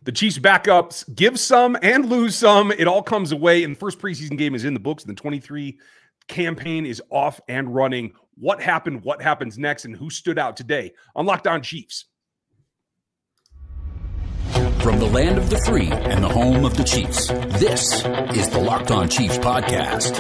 The Chiefs backups give some and lose some. It all comes away, and the first preseason game is in the books. The 23 campaign is off and running. What happened, what happens next, and who stood out today on Locked On Chiefs? From the land of the free and the home of the Chiefs, this is the Locked On Chiefs podcast.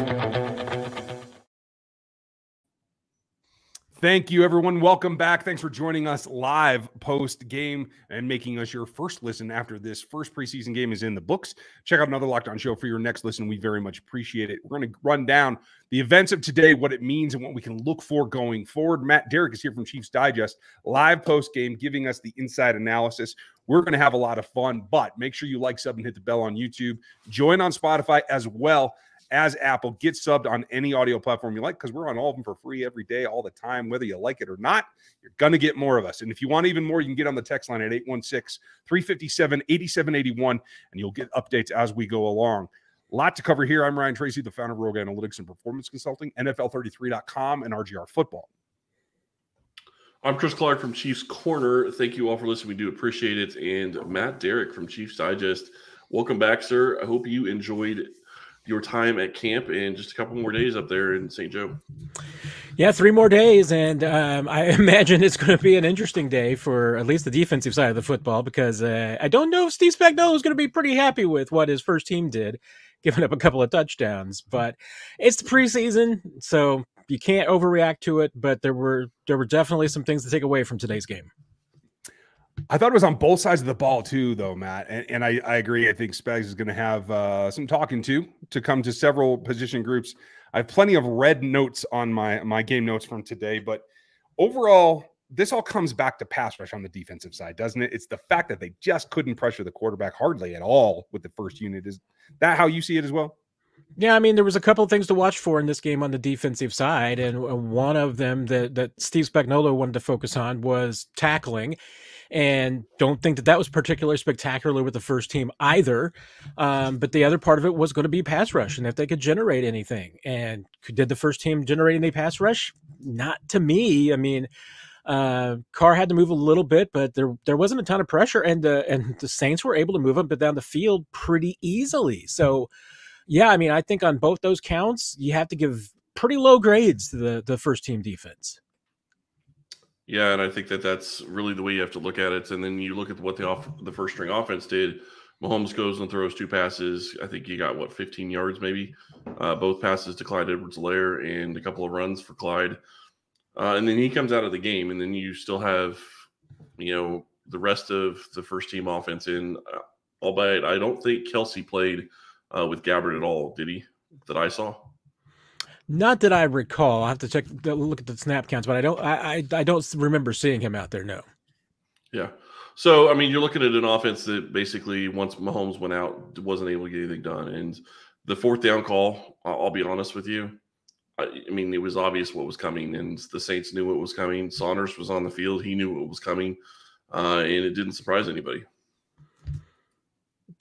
Thank you, everyone. Welcome back. Thanks for joining us live post-game and making us your first listen after this first preseason game is in the books. Check out another Locked On show for your next listen. We very much appreciate it. We're going to run down the events of today, what it means, and what we can look for going forward. Matt Derrick is here from Chiefs Digest, live post-game, giving us the inside analysis. We're going to have a lot of fun, but make sure you like, sub, and hit the bell on YouTube. Join on Spotify as well as Apple. Get subbed on any audio platform you like, because we're on all of them for free every day, all the time. Whether you like it or not, you're going to get more of us. And if you want even more, you can get on the text line at 816-357-8781, and you'll get updates as we go along. A lot to cover here. I'm Ryan Tracy, the founder of Rogue Analytics and Performance Consulting, NFL33.com, and RGR Football. I'm Chris Clark from Chiefs Corner. Thank you all for listening. We do appreciate it. And Matt Derrick from Chiefs Digest. Welcome back, sir. I hope you enjoyed your time at camp and just a couple more days up there in St. Joe. Yeah, 3 more days, and I imagine it's going to be an interesting day for at least the defensive side of the football, because I don't know if Steve Spagnuolo is going to be pretty happy with what his first team did, giving up a couple of touchdowns. But it's the preseason, so you can't overreact to it, but there were definitely some things to take away from today's game. I thought it was on both sides of the ball too, though, Matt. And I agree. I think Spags is going to have some talking to come to several position groups. I have plenty of red notes on my game notes from today. But overall, this all comes back to pass rush on the defensive side, doesn't it? It's the fact that they just couldn't pressure the quarterback hardly at all with the first unit. Is that how you see it as well? Yeah, I mean, there was a couple of things to watch for in this game on the defensive side, and one of them that Steve Spagnuolo wanted to focus on was tackling. And don't think that was particularly spectacular with the first team either. But the other part of it was going to be pass rush, and if they could generate anything. And did the first team generate any pass rush? Not to me. I mean, Carr had to move a little bit, but there wasn't a ton of pressure, and the Saints were able to move up and down the field pretty easily. So, yeah, I mean, I think on both those counts, you have to give pretty low grades to the first team defense. Yeah, and I think that's really the way you have to look at it. And then you look at what the first string offense did. Mahomes goes and throws 2 passes. I think he got, 15 yards maybe? Both passes to Clyde Edwards-Helaire and a couple of runs for Clyde. And then he comes out of the game, and then you still have, the rest of the first team offense in. Albeit I don't think Kelsey played with Gabbard at all, did he, that I saw? Not that I recall. I have to look at the snap counts, but I don't remember seeing him out there. No. Yeah. So, I mean, you're looking at an offense that basically, once Mahomes went out, wasn't able to get anything done. And the 4th down call, I'll be honest with you, I mean, it was obvious what was coming, and the Saints knew what was coming. Saunders was on the field. He knew what was coming, and it didn't surprise anybody.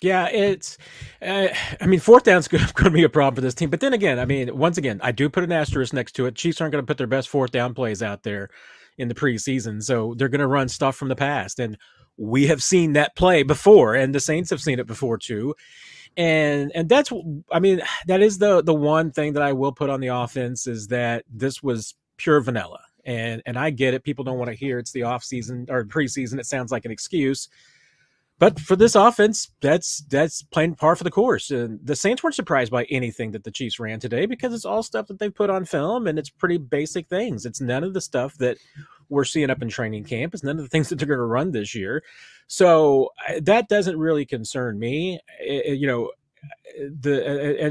Yeah, it's, I mean, 4th down's going to be a problem for this team. But then again, I mean, once again, I do put an asterisk next to it. Chiefs aren't going to put their best 4th down plays out there in the preseason. So they're going to run stuff from the past. And we have seen that play before, and the Saints have seen it before too. And that's, I mean, that is the one thing that I will put on the offense, is that this was pure vanilla. And I get it. People don't want to hear it's the off season or preseason. It sounds like an excuse. But for this offense, that's playing par for the course. And the Saints weren't surprised by anything that the Chiefs ran today, because it's all stuff that they've put on film, and it's pretty basic things. It's none of the stuff that we're seeing up in training camp. It's none of the things that they're going to run this year. So that doesn't really concern me. And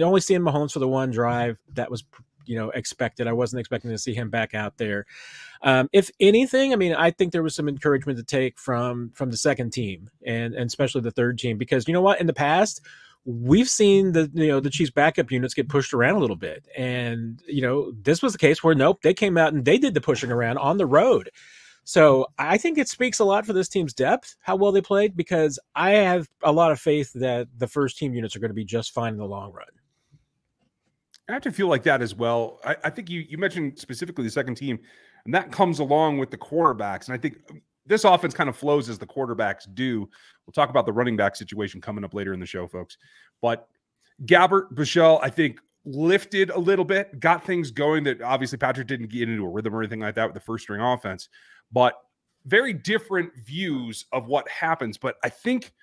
only seeing Mahomes for the one drive, that was expected. I wasn't expecting to see him back out there. If anything, I mean, I think there was some encouragement to take from the second team and especially the third team, because you know what, in the past, we've seen the Chiefs backup units get pushed around a little bit. And, this was the case where, nope, they came out and they did the pushing around on the road. So I think it speaks a lot for this team's depth, how well they played, because I have a lot of faith that the first team units are going to be just fine in the long run. I have to feel like that as well. I think you mentioned specifically the second team, and that comes along with the quarterbacks. And I think this offense kind of flows as the quarterbacks do. We'll talk about the running back situation coming up later in the show, folks. But Gabbert, Bichelle, I think, lifted a little bit, got things going that obviously Patrick didn't get into a rhythm or anything like that with the first string offense, but very different views of what happens. But I think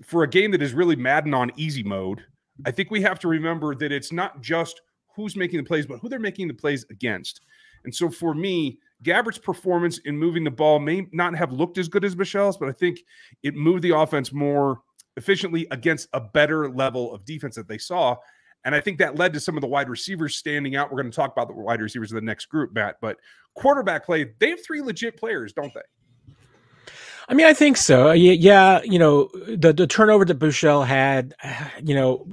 for a game that is really Madden on easy mode, I think we have to remember that it's not just who's making the plays, but who they're making the plays against. And so for me, Gabbert's performance in moving the ball may not have looked as good as Michelle's, but I think it moved the offense more efficiently against a better level of defense that they saw. And I think that led to some of the wide receivers standing out. We're going to talk about the wide receivers in the next group, Matt. But quarterback play, they have 3 legit players, don't they? I mean, I think so. Yeah, the turnover that Buechele had,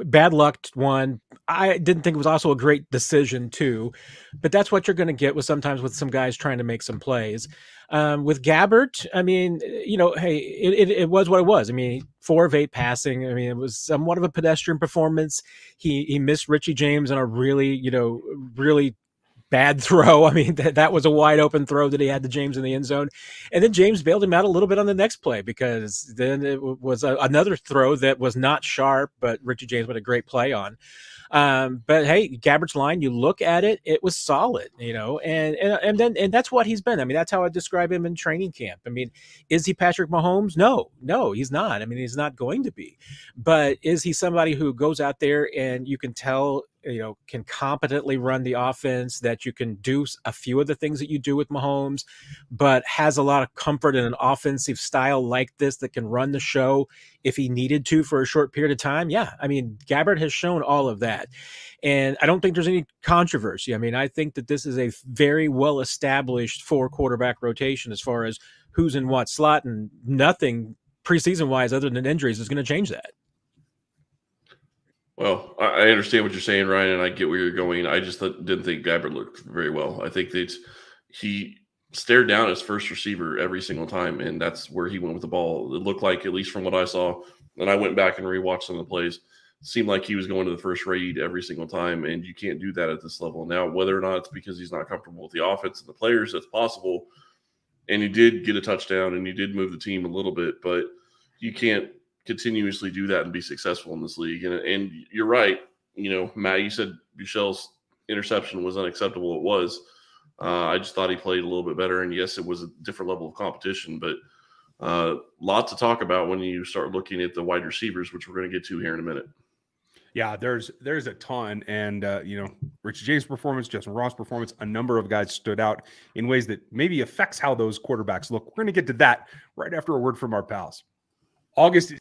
bad luck one. I didn't think it was also a great decision too, but that's what you're going to get with sometimes with some guys trying to make some plays. With Gabbert, I mean, hey, it was what it was. I mean, 4 of 8 passing. I mean, it was somewhat of a pedestrian performance. He missed Richie James on a really bad throw. I mean, that was a wide open throw that he had to James in the end zone. And then James bailed him out a little bit on the next play because then it was another throw that was not sharp, but Richie James made a great play on. But hey, Gabbert's line, you look at it, it was solid, and that's what he's been. I mean, that's how I describe him in training camp. I mean, is he Patrick Mahomes? No, he's not. I mean, he's not going to be, but is he somebody who goes out there and you can tell, can competently run the offense, that you can do a few of the things that you do with Mahomes, but has a lot of comfort in an offensive style like this that can run the show if he needed to for a short period of time? Yeah. I mean, Gabbert has shown all of that. And I don't think there's any controversy. I mean, I think that this is a very well-established 4-quarterback rotation as far as who's in what slot, and nothing preseason-wise other than injuries is going to change that. Well, I understand what you're saying, Ryan, and I get where you're going. I just didn't think Gabbert looked very well. I think that he stared down his first receiver every single time, and that's where he went with the ball. It looked like, at least from what I saw, and I went back and rewatched some of the plays, it seemed like he was going to the first read every single time, and you can't do that at this level. Now, whether or not it's because he's not comfortable with the offense and the players, that's possible. And he did get a touchdown, and he did move the team a little bit, but you can't continuously do that and be successful in this league. And you're right. Matt, you said Buechele's interception was unacceptable. It was. I just thought he played a little bit better. And yes, it was a different level of competition, but lots to talk about when you start looking at the wide receivers, which we're going to get to here in a minute. Yeah, there's a ton. And, Richie James' performance, Justin Ross' performance, a number of guys stood out in ways that maybe affects how those quarterbacks look. We're going to get to that right after a word from our pals. August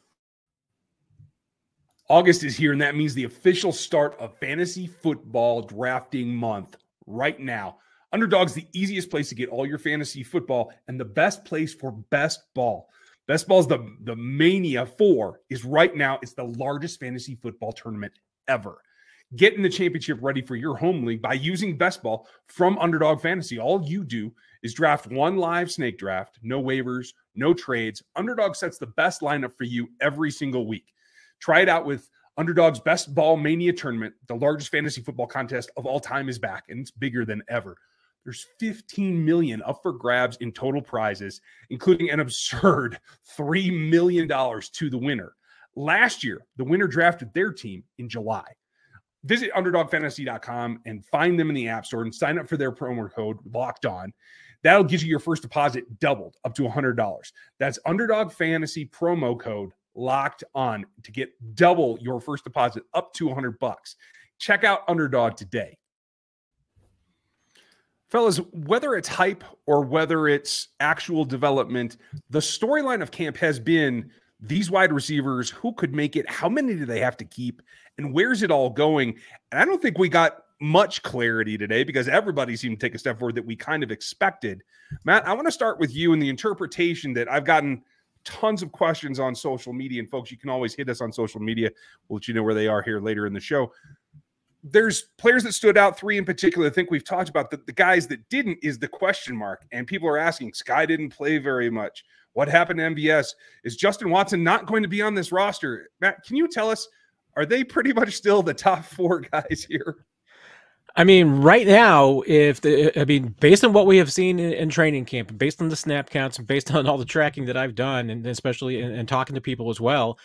is here, and that means the official start of fantasy football drafting month right now. Underdog's the easiest place to get all your fantasy football and the best place for best ball. Best Ball's the mania for is right now. It's the largest fantasy football tournament ever. Get in the championship ready for your home league by using Best Ball from Underdog Fantasy. All you do is draft one live snake draft, no waivers, no trades. Underdog sets the best lineup for you every single week. Try it out with Underdog's Best Ball Mania Tournament. The largest fantasy football contest of all time is back, and it's bigger than ever. There's $15 million up for grabs in total prizes, including an absurd $3 million to the winner. Last year, the winner drafted their team in July. Visit UnderdogFantasy.com and find them in the App Store and sign up for their promo code Locked On. That'll get you your first deposit doubled up to $100. That's Underdog Fantasy promo code Locked On to get double your first deposit up to $100. Check out Underdog today. Fellas, whether it's hype or whether it's actual development, the storyline of camp has been these wide receivers, who could make it, how many do they have to keep, and where's it all going? And I don't think we got much clarity today because everybody seemed to take a step forward that we kind of expected. Matt, I want to start with you and the interpretation that I've gotten tons of questions on social media, and folks, you can always hit us on social media. We'll let you know where they are here later in the show. There's players that stood out, 3 in particular. I think we've talked about the guys that didn't is the question mark. And people are asking, Sky didn't play very much. What happened to MVS? Is Justin Watson not going to be on this roster? Matt, can you tell us, are they pretty much still the top 4 guys here? I mean, right now, based on what we have seen in training camp, based on the snap counts, and based on all the tracking that I've done, and especially in talking to people as well,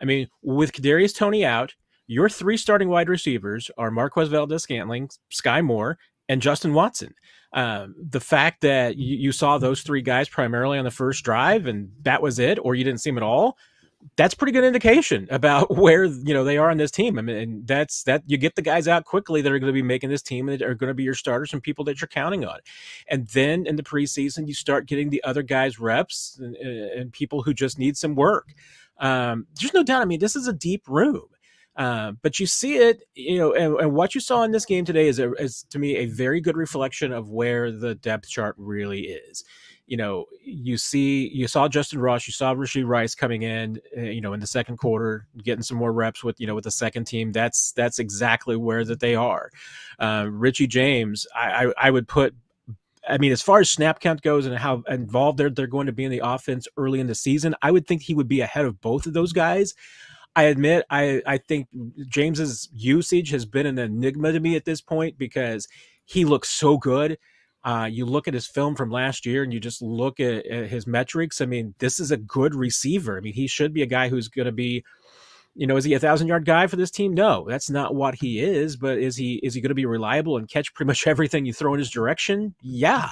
I mean, with Kadarius Toney out, your 3 starting wide receivers are Marquez Valdes-Scantling, Sky Moore, and Justin Watson. The fact that you saw those 3 guys primarily on the first drive, and that was it, or you didn't see them at all, that's pretty good indication about where they are on this team. I mean, and that's that you get the guys out quickly that are going to be making this team and that are going to be your starters and people that you're counting on. And then in the preseason, you start getting the other guys reps and people who just need some work. There's no doubt. I mean, this is a deep room. But you see it, and what you saw in this game today is to me a very good reflection of where the depth chart really is. You saw Justin Ross, you saw Rashee Rice coming in, in the second quarter, getting some more reps with the second team. That's exactly where that they are. Richie James, I would put, I mean, as far as snap count goes and how involved they're going to be in the offense early in the season, I would think he would be ahead of both of those guys. I admit, I think James's usage has been an enigma to me at this point because he looks so good. You look at his film from last year and you just look at his metrics. I mean, this is a good receiver. I mean, he should be a guy who's going to be, is he a 1,000-yard guy for this team? No, that's not what he is. But is he going to be reliable and catch pretty much everything you throw in his direction? Yeah.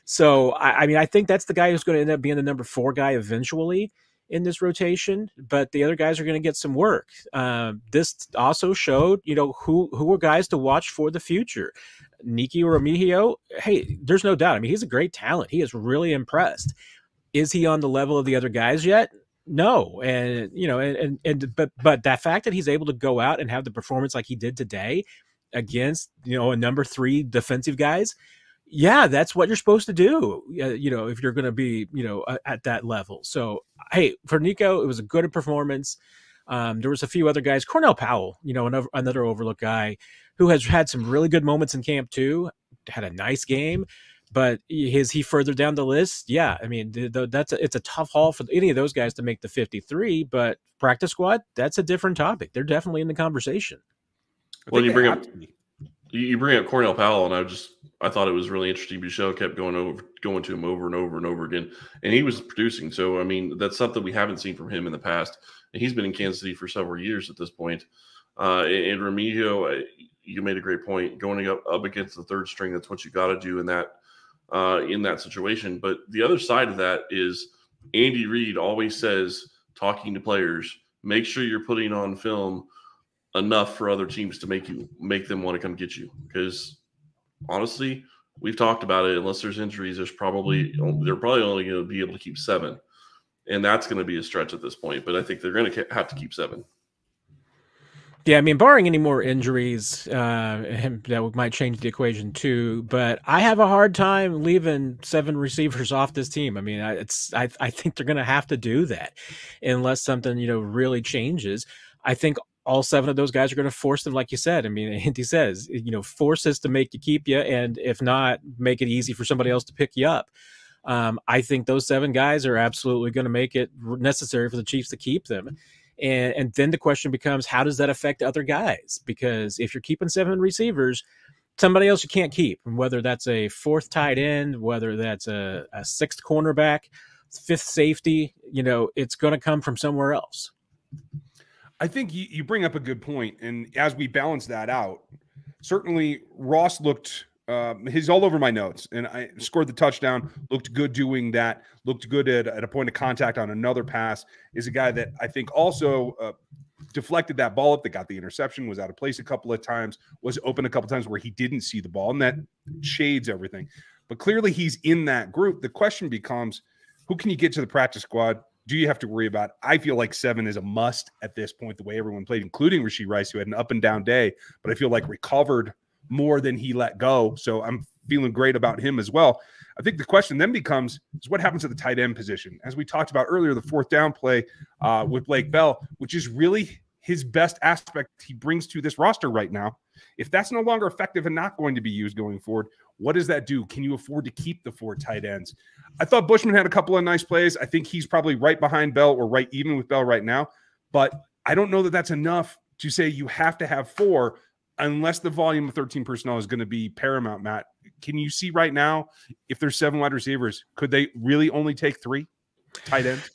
So, I mean, I think that's the guy who's going to end up being the number 4 guy eventually in this rotation, but the other guys are going to get some work. This also showed, who are guys to watch for the future. Nicky Remigio, hey, there's no doubt. I mean, he's a great talent. He is really impressed. Is he on the level of the other guys yet? No. And, but that fact that he's able to go out and have the performance like he did today against, a number 3 defensive guys, yeah, that's what you're supposed to do, if you're going to be, at that level. So, hey, for Nico, it was a good performance. There was a few other guys. Cornell Powell, another overlooked guy who has had some really good moments in camp too, had a nice game. But is he further down the list? Yeah, I mean, it's a tough haul for any of those guys to make the 53, but practice squad, that's a different topic. They're definitely in the conversation. Well, you bring up Cornell Powell, and I thought it was really interesting. Michelle kept going to him over and over and over again, and he was producing. So, I mean, that's something we haven't seen from him in the past. And he's been in Kansas City for several years at this point. And Remigio, you made a great point. Going up against the third string, that's what you got to do in that situation. But the other side of that is Andy Reid always says, talking to players, make sure you're putting on film enough for other teams to make them want to come get you. Because honestly, we've talked about it. Unless there's injuries, they're probably only going to be able to keep 7, and that's going to be a stretch at this point. But I think they're going to have to keep 7. Yeah, I mean, barring any more injuries, that might change the equation too. But I have a hard time leaving 7 receivers off this team. I mean, I think they're going to have to do that unless something really changes. I think all 7 of those guys are going to force them, like you said. I mean, Andy says, force us to make you keep you, and if not, make it easy for somebody else to pick you up. I think those 7 guys are absolutely going to make it necessary for the Chiefs to keep them. And then the question becomes, how does that affect other guys? Because if you're keeping 7 receivers, somebody else you can't keep, whether that's a 4th tight end, whether that's a 6th cornerback, 5th safety, it's going to come from somewhere else. I think you bring up a good point, and as we balance that out, certainly Ross looked he's all over my notes, and I scored the touchdown, looked good doing that, looked good at a point of contact on another pass, is a guy that I think also deflected that ball up, that got the interception, was out of place a couple of times, was open a couple of times where he didn't see the ball, and that shades everything. But clearly he's in that group. The question becomes, who can you get to the practice squad? Do you have to worry about? I feel like 7 is a must at this point, the way everyone played, including Rashee Rice, who had an up and down day, but I feel like recovered more than he let go. So I'm feeling great about him as well. I think the question then becomes, is what happens at the tight end position? As we talked about earlier, the 4th down play with Blake Bell, which is really his best aspect he brings to this roster right now. If that's no longer effective and not going to be used going forward, what does that do? Can you afford to keep the 4 tight ends? I thought Bushman had a couple of nice plays. I think he's probably right behind Bell or right even with Bell right now. But I don't know that that's enough to say you have to have 4 unless the volume of 13 personnel is going to be paramount, Matt, can you see right now, if there's 7 wide receivers, could they really only take 3 tight ends?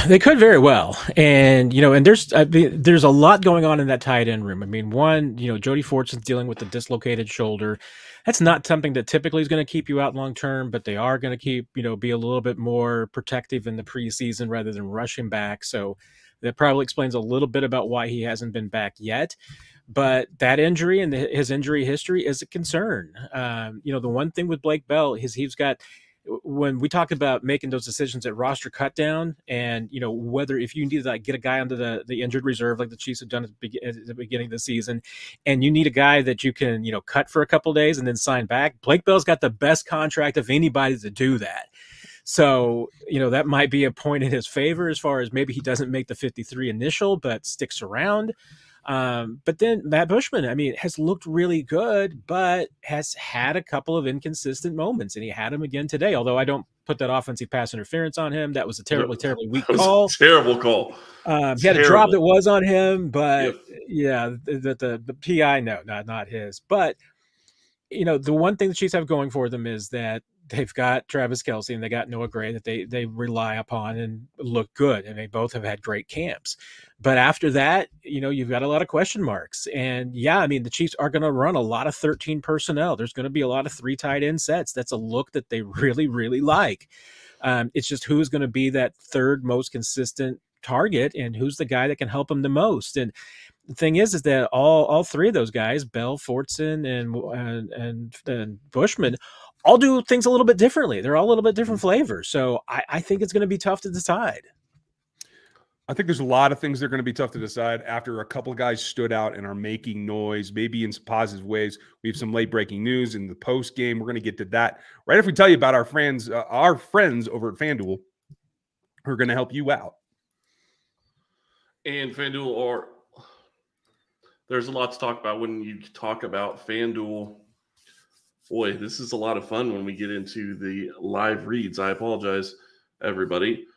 They could very well. And, and there's a lot going on in that tight end room. I mean, one, Jody Fortson's dealing with the dislocated shoulder. That's not something that typically is going to keep you out long term, but they are going to keep, be a little bit more protective in the preseason rather than rush him back. So that probably explains a little bit about why he hasn't been back yet. But that injury and his injury history is a concern. The one thing with Blake Bell is he's got, when we talk about making those decisions at roster cut down and, whether if you need to get a guy onto the injured reserve, like the Chiefs have done at the beginning of the season, and you need a guy that you can, cut for a couple of days and then sign back, Blake Bell's got the best contract of anybody to do that. So, that might be a point in his favor as far as maybe he doesn't make the 53 initial, but sticks around. But then Matt Bushman, has looked really good, but has had a couple of inconsistent moments, and he had them again today. Although I don't put that offensive pass interference on him. That was a terribly weak call. Terrible call. He had a drop that was on him, but the PI, no, not his. But, the one thing the Chiefs have going for them is that they've got Travis Kelce and they got Noah Gray that they rely upon and look good. And they both have had great camps. But after that, you've got a lot of question marks. And the Chiefs are going to run a lot of 13 personnel. There's going to be a lot of 3 tight end sets. That's a look that they really, really like. It's just who's going to be that third most consistent target and who's the guy that can help them the most. And the thing is that all 3 of those guys, Bell, Fortson, and Bushman, all do things a little bit differently. They're all a little bit different flavors. So I think it's going to be tough to decide. I think there's a lot of things that are going to be tough to decide after a couple of guys stood out and are making noise, maybe in some positive ways. We have some late breaking news in the post game. We're going to get to that right after we tell you about our friends over at FanDuel who are going to help you out. And FanDuel there's a lot to talk about when you talk about FanDuel. Boy, this is a lot of fun when we get into the live reads. I apologize, everybody.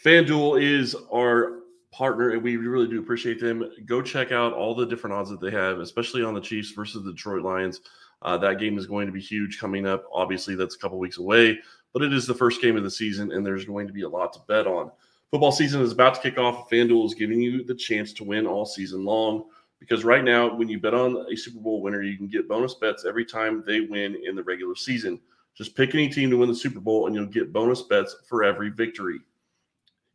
FanDuel is our partner, and we really do appreciate them. Go check out all the different odds that they have, especially on the Chiefs versus the Detroit Lions. That game is going to be huge coming up. Obviously, that's a couple weeks away, but it is the first game of the season, and there's going to be a lot to bet on. Football season is about to kick off. FanDuel is giving you the chance to win all season long. Because right now, when you bet on a Super Bowl winner, you can get bonus bets every time they win in the regular season. Just pick any team to win the Super Bowl, and you'll get bonus bets for every victory.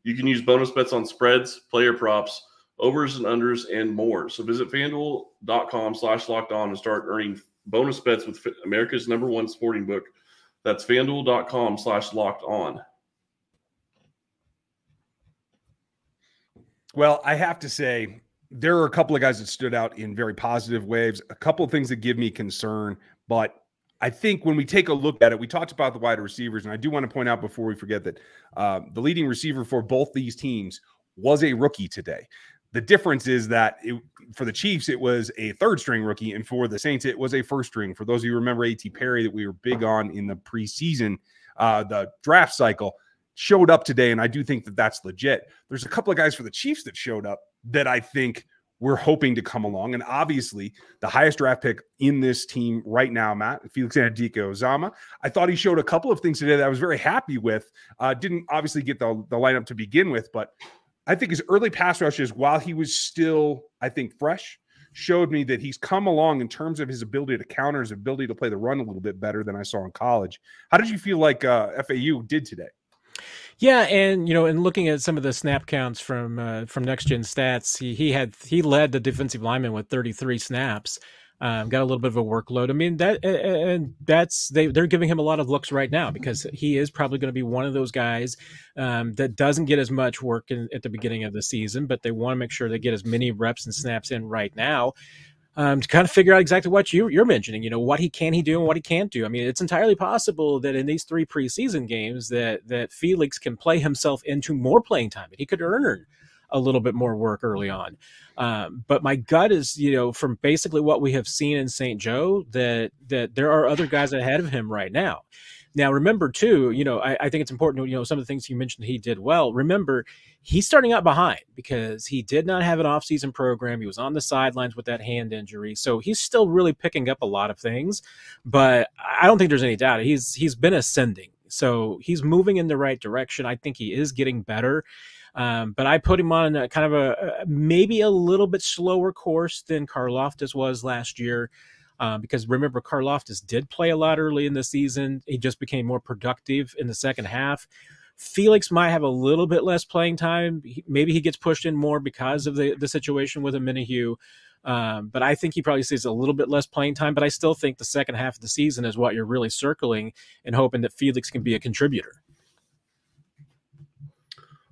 You can use bonus bets on spreads, player props, overs and unders, and more. So visit FanDuel.com/lockedon and start earning bonus bets with America's #1 sporting book. That's FanDuel.com/lockedon. Well, I have to say, there are a couple of guys that stood out in very positive waves, a couple of things that give me concern, but I think when we take a look at it, we talked about the wide receivers, and I do want to point out before we forget that the leading receiver for both these teams was a rookie today. The difference is that for the Chiefs, it was a third-string rookie, and for the Saints, it was a first-string. For those of you who remember A.T. Perry that we were big on in the preseason, the draft cycle, showed up today, and I do think that that's legit. There's a couple of guys for the Chiefs that showed up that I think we're hoping to come along. And obviously, the highest draft pick in this team right now, Matt, Felix Anudike-Uzomah. I thought he showed a couple of things today that I was very happy with. Didn't obviously get the lineup to begin with, but I think his early pass rushes, while he was still, I think, fresh, showed me that he's come along in terms of his ability to counter, his ability to play the run a little bit better than I saw in college. How did you feel like FAU did today? Yeah, and and looking at some of the snap counts from Next Gen Stats, he led the defensive lineman with 33 snaps. Got a little bit of a workload. I mean they're giving him a lot of looks right now because he is probably going to be one of those guys that doesn't get as much work at the beginning of the season, but they want to make sure they get as many reps and snaps in right now. To kind of figure out exactly what you're mentioning, what he do and what he can't do. I mean, it's entirely possible that in these 3 preseason games that Felix can play himself into more playing time. He could earn a little bit more work early on. But my gut is, from basically what we have seen in St. Joe, that there are other guys ahead of him right now. Now, remember, too, I think it's important, some of the things you mentioned he did well. Remember, he's starting out behind because he did not have an offseason program. He was on the sidelines with that hand injury. So he's still really picking up a lot of things. But I don't think there's any doubt. He's been ascending. So he's moving in the right direction. I think he is getting better. But I put him on a kind of a maybe a little bit slower course than Karlaftis was last year. Because remember, Karlaftis did play a lot early in the season. He just became more productive in the second half. Felix might have a little bit less playing time. Maybe he gets pushed in more because of the situation with Minihue. But I think he probably sees a little bit less playing time. But I still think the second half of the season is what you're really circling and hoping that Felix can be a contributor.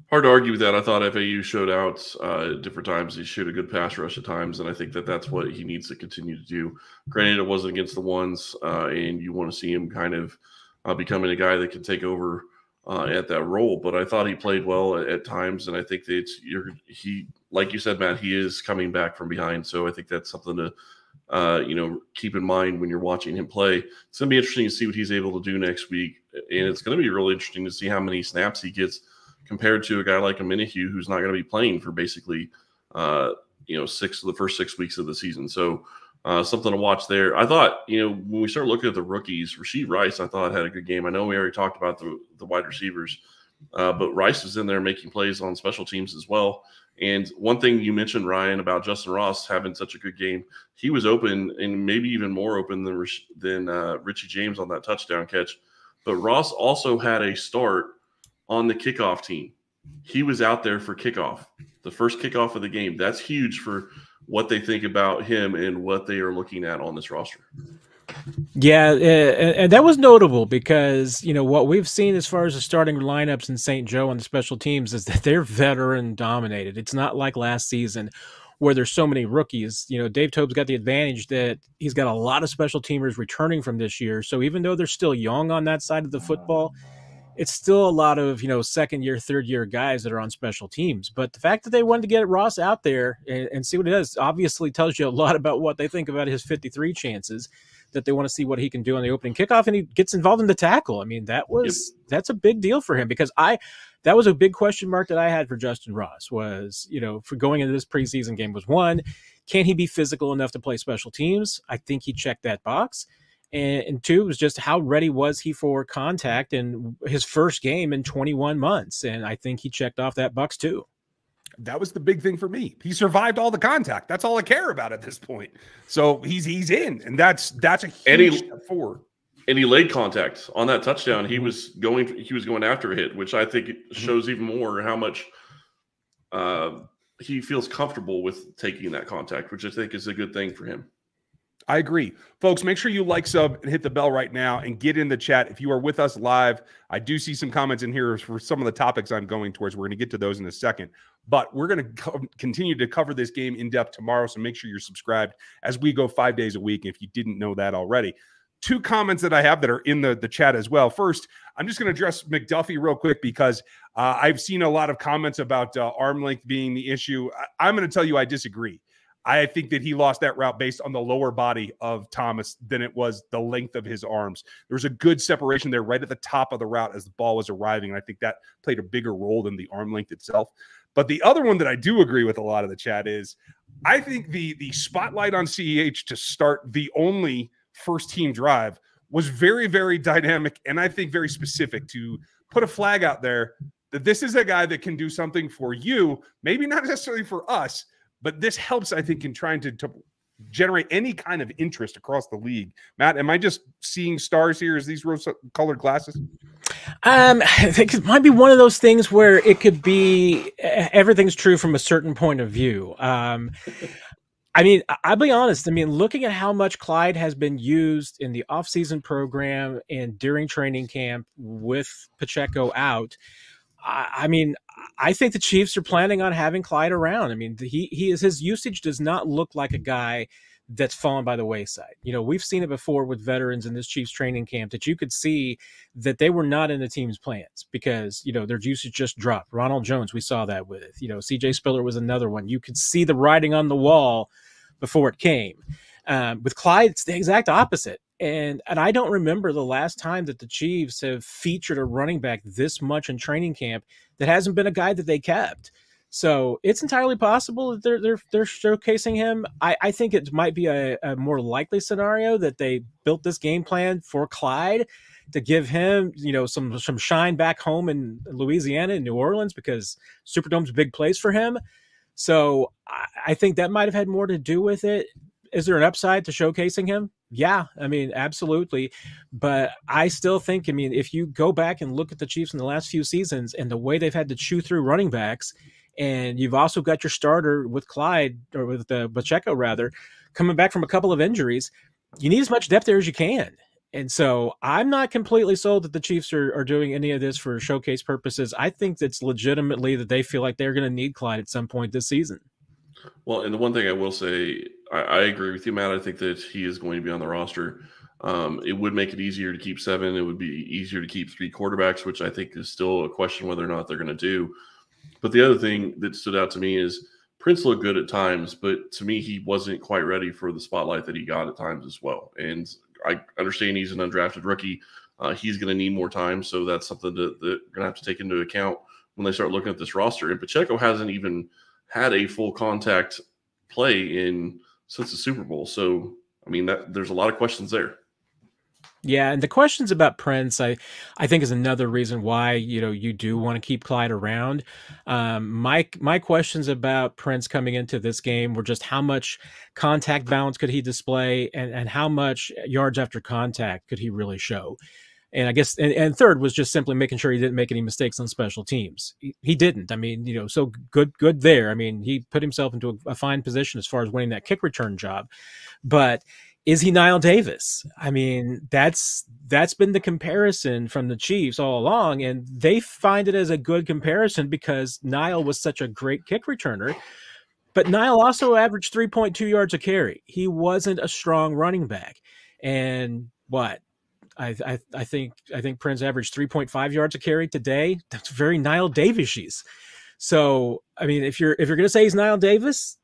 Hard to argue with that. I thought FAU showed out at different times. He showed a good pass rush at times, and I think that that's what he needs to continue to do. Granted, it wasn't against the ones, and you want to see him kind of becoming a guy that can take over at that role. But I thought he played well at times, and I think that he, like you said, Matt, he is coming back from behind. So I think that's something to keep in mind when you're watching him play. It's going to be interesting to see what he's able to do next week, and it's going to be really interesting to see how many snaps he gets compared to a guy like a Minihue who's not going to be playing for basically, the first 6 weeks of the season. So something to watch there. I thought, when we start looking at the rookies, Rashid Rice, I thought had a good game. I know we already talked about the wide receivers, but Rice is in there making plays on special teams as well. And one thing you mentioned, Ryan, about Justin Ross having such a good game, he was open and maybe even more open than Richie James on that touchdown catch. But Ross also had a start on the kickoff team. He was out there for kickoff, the first kickoff of the game. That's huge for what they think about him and what they are looking at on this roster. Yeah, and that was notable because, what we've seen as far as the starting lineups in St. Joe on the special teams is that they're veteran dominated. It's not like last season where there's so many rookies. Dave Tobe's got the advantage that he's got a lot of special teamers returning from this year. So even though they're still young on that side of the football, it's still a lot of, second year, third year guys that are on special teams. But the fact that they wanted to get Ross out there and see what he does obviously tells you a lot about what they think about his 53 chances, that they want to see what he can do on the opening kickoff, and he gets involved in the tackle. I mean, that's a big deal for him, because that was a big question mark that I had for Justin Ross was, for going into this preseason game was, one, can he be physical enough to play special teams? I think he checked that box. And two was just how ready was he for contact in his first game in 21 months. And I think he checked off that box too. That was the big thing for me. He survived all the contact. That's all I care about at this point. So he's in, and that's a huge step forward. And he laid contact on that touchdown. He was going after a hit, which I think shows even more how much he feels comfortable with taking that contact, which I think is a good thing for him. I agree. Folks, make sure you like, sub, and hit the bell right now and get in the chat. If you are with us live, I do see some comments in here for some of the topics I'm going towards. We're going to get to those in a second. But we're going to continue to cover this game in depth tomorrow, so make sure you're subscribed as we go 5 days a week, if you didn't know that already. Two comments that I have that are in the chat as well. First, I'm just going to address McDuffie real quick because I've seen a lot of comments about arm length being the issue. I'm going to tell you I disagree. I think that he lost that route based on the lower body of Thomas than it was the length of his arms. There was a good separation there right at the top of the route as the ball was arriving, and I think that played a bigger role than the arm length itself. But the other one that I do agree with a lot of the chat is I think the spotlight on CEH to start the only first-team drive was very, very dynamic and I think very specific to put a flag out there that this is a guy that can do something for you, maybe not necessarily for us, but this helps, I think, in trying to generate any kind of interest across the league. Matt, am I just seeing stars here as these rose-colored glasses? I think it might be one of those things where it could be everything's true from a certain point of view. I mean, I'll be honest. I mean, looking at how much Clyde has been used in the offseason program and during training camp with Pacheco out, I mean, I think the Chiefs are planning on having Clyde around. I mean, his usage does not look like a guy that's fallen by the wayside. We've seen it before with veterans in this Chiefs training camp that you could see that they were not in the team's plans because, their usage just dropped. Ronald Jones, we saw that with, CJ Spiller was another one. You could see the writing on the wall before it came. With Clyde, it's the exact opposite. And I don't remember the last time that the Chiefs have featured a running back this much in training camp that hasn't been a guy that they kept. So it's entirely possible that they're showcasing him. I think it might be a more likely scenario that they built this game plan for Clyde to give him, some shine back home in Louisiana and New Orleans, because Superdome's a big place for him. So I think that might have had more to do with it. Is there an upside to showcasing him? Yeah, I mean, absolutely. But I still think, if you go back and look at the Chiefs in the last few seasons and the way they've had to chew through running backs, and you've also got your starter with Clyde, or with Pacheco rather, coming back from a couple of injuries, you need as much depth there as you can. And so I'm not completely sold that the Chiefs are doing any of this for showcase purposes. I think it's legitimately that they feel like they're going to need Clyde at some point this season. Well, and the one thing I will say, I agree with you, Matt. I think that he is going to be on the roster. It would make it easier to keep 7. It would be easier to keep 3 quarterbacks, which I think is still a question whether or not they're going to do. But the other thing that stood out to me is Prince looked good at times, but to me, he wasn't quite ready for the spotlight that he got at times as well. And I understand he's an undrafted rookie. He's going to need more time, so that's something that they're going to have to take into account when they start looking at this roster. And Pacheco hasn't even had a full contact play since the Super Bowl. So, there's a lot of questions there. Yeah, and the questions about Prince, I think, is another reason why you do want to keep Clyde around. My questions about Prince coming into this game were just how much contact balance could he display, and how much yards after contact could he really show. And I guess, and third was just simply making sure he didn't make any mistakes on special teams. He didn't. So good there. He put himself into a fine position as far as winning that kick return job. But is he Niall Davis? That's been the comparison from the Chiefs all along, and they find it as a good comparison because Niall was such a great kick returner. But Niall also averaged 3.2 yards a carry. He wasn't a strong running back. And what? I think Prince averaged 3.5 yards a carry today. That's very Niall Davis-y. So, if you're going to say he's Niall Davis,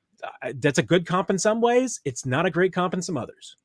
that's a good comp in some ways. It's not a great comp in some others.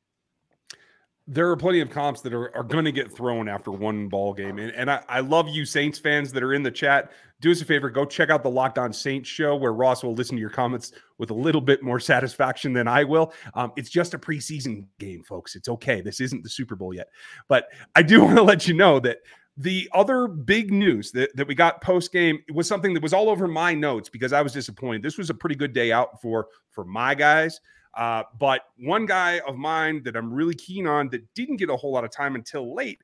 There are plenty of comps that are going to get thrown after one ball game. And I love you Saints fans that are in the chat. Do us a favor, go check out the Locked On Saints show, where Ross will listen to your comments with a little bit more satisfaction than I will. It's just a preseason game, folks. It's okay. This isn't the Super Bowl yet. But I do want to let you know that the other big news that we got post-game was something that was all over my notes because I was disappointed. This was a pretty good day out for my guys. But one guy of mine that I'm really keen on that didn't get a whole lot of time until late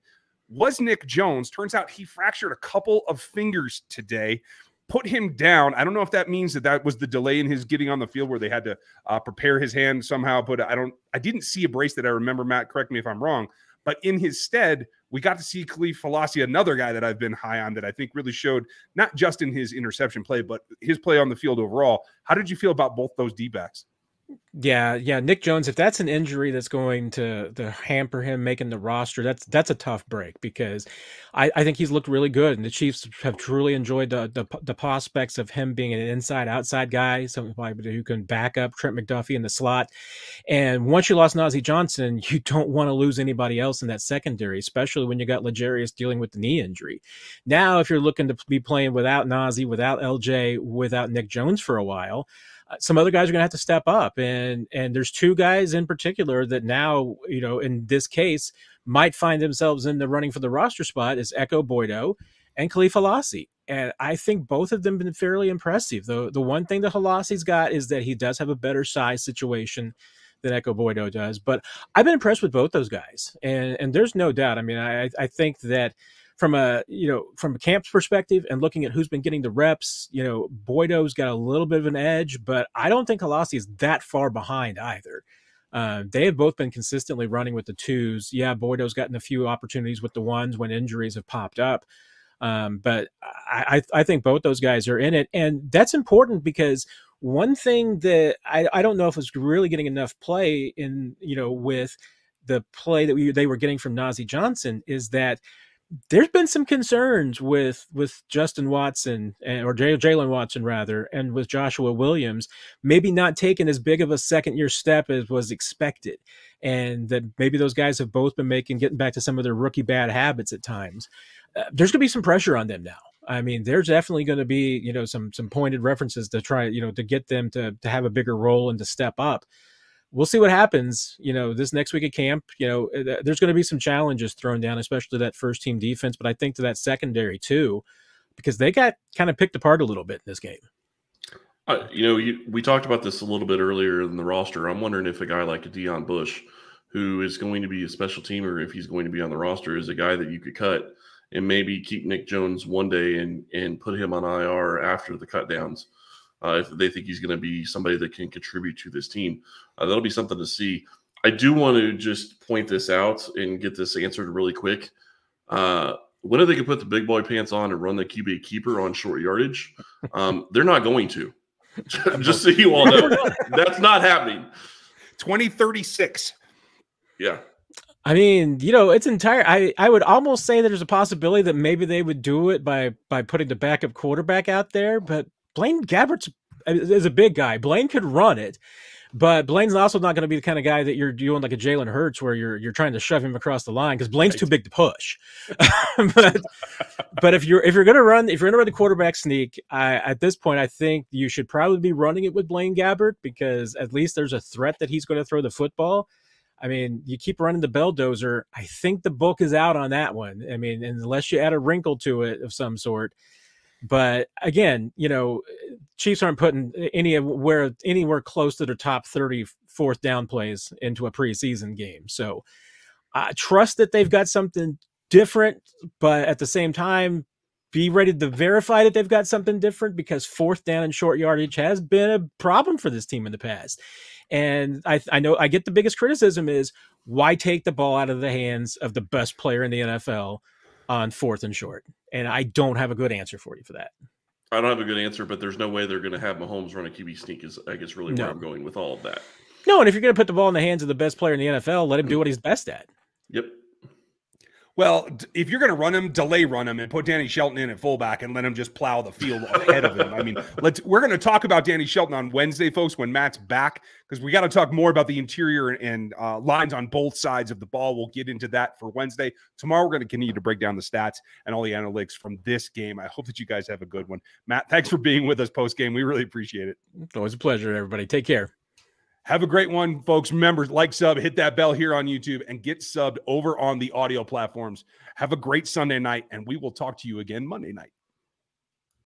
was Nick Jones. Turns out he fractured a couple of fingers today, put him down. I don't know if that means that was the delay in his getting on the field where they had to prepare his hand somehow, but I didn't see a brace that I remember. Matt, correct me if I'm wrong. But in his stead, we got to see Khalif Falassi, another guy that I've been high on that I think really showed not just in his interception play, but his play on the field overall. How did you feel about both those D-backs? Yeah. Nick Jones, if that's an injury that's going to hamper him making the roster, that's a tough break because I think he's looked really good, and the Chiefs have truly enjoyed the prospects of him being an inside-outside guy, somebody who can back up Trent McDuffie in the slot. And once you lost Najee Johnson, you don't want to lose anybody else in that secondary, especially when you got L'Jarius dealing with the knee injury. Now, if you're looking to be playing without Najee, without LJ, without Nick Jones for a while, some other guys are going to have to step up. And there's 2 guys in particular that now, in this case, might find themselves in the running for the roster spot is Echo Boydo and Khalif Falassi. And I think both of them have been fairly impressive. The one thing that Halassi's got is that he does have a better size situation than Echo Boydo does. But I've been impressed with both those guys. And there's no doubt. I think that from a camp's perspective and looking at who's been getting the reps, Boydo's got a little bit of an edge, but I don't think Halassi is that far behind either. They have both been consistently running with the 2s. Yeah, Boydo's gotten a few opportunities with the 1s when injuries have popped up. But I think both those guys are in it. And that's important because one thing that I don't know if was really getting enough play in, with the play that they were getting from Najee Johnson is that there's been some concerns with Justin Watson or Jalen Watson rather, and with Joshua Williams, maybe not taking as big of a second-year step as was expected, and that maybe those guys have both been getting back to some of their rookie bad habits at times. There's going to be some pressure on them now. I mean, there's definitely going to be, some pointed references to try, to get them to have a bigger role and to step up. We'll see what happens, this next week at camp. There's going to be some challenges thrown down, especially that first team defense, but I think to that secondary too, because they got kind of picked apart a little bit in this game. We talked about this a little bit earlier in the roster. I'm wondering if a guy like Deion Bush, who is going to be a special teamer, if he's going to be on the roster, is a guy that you could cut and maybe keep Nick Jones one day and put him on IR after the cut downs. If they think he's going to be somebody that can contribute to this team. That'll be something to see. I do want to just point this out and get this answered really quick. When are they going to put the big boy pants on and run the QB keeper on short yardage? They're not going to. Just so you all know. That's not happening. 2036. Yeah. I mean, it's entire. I would almost say that there's a possibility that maybe they would do it by putting the backup quarterback out there, but Blaine Gabbert is a big guy. Blaine could run it, but Blaine's also not going to be the kind of guy that you're doing like a Jalen Hurts where you're trying to shove him across the line because Blaine's too big to push. but if you're going to run the quarterback sneak, at this point, I think you should probably be running it with Blaine Gabbert because at least there's a threat that he's going to throw the football. I mean, you keep running the belldozer. I think the book is out on that one. I mean, unless you add a wrinkle to it of some sort. But again, Chiefs aren't putting anywhere close to their top 30 fourth down plays into a preseason game. So I trust that they've got something different, but at the same time, be ready to verify that they've got something different because fourth down and short yardage has been a problem for this team in the past. And I know I get the biggest criticism is why take the ball out of the hands of the best player in the NFL on fourth and short? And I don't have a good answer for you for that. I don't have a good answer, but there's no way they're going to have Mahomes run a QB sneak is, I guess, really where I'm going with all of that. No, and if you're going to put the ball in the hands of the best player in the NFL, let him do what he's best at. Yep. Well, if you're going to run him, delay run him and put Danny Shelton in at fullback and let him just plow the field ahead of him. I mean, we're going to talk about Danny Shelton on Wednesday, folks, when Matt's back, because we got to talk more about the interior and lines on both sides of the ball. We'll get into that for Wednesday. Tomorrow, we're going to continue to break down the stats and all the analytics from this game. I hope that you guys have a good one. Matt, thanks for being with us post-game. We really appreciate it. It's always a pleasure, everybody. Take care. Have a great one, folks. Remember, like, sub, hit that bell here on YouTube, and get subbed over on the audio platforms. Have a great Sunday night, and we will talk to you again Monday night.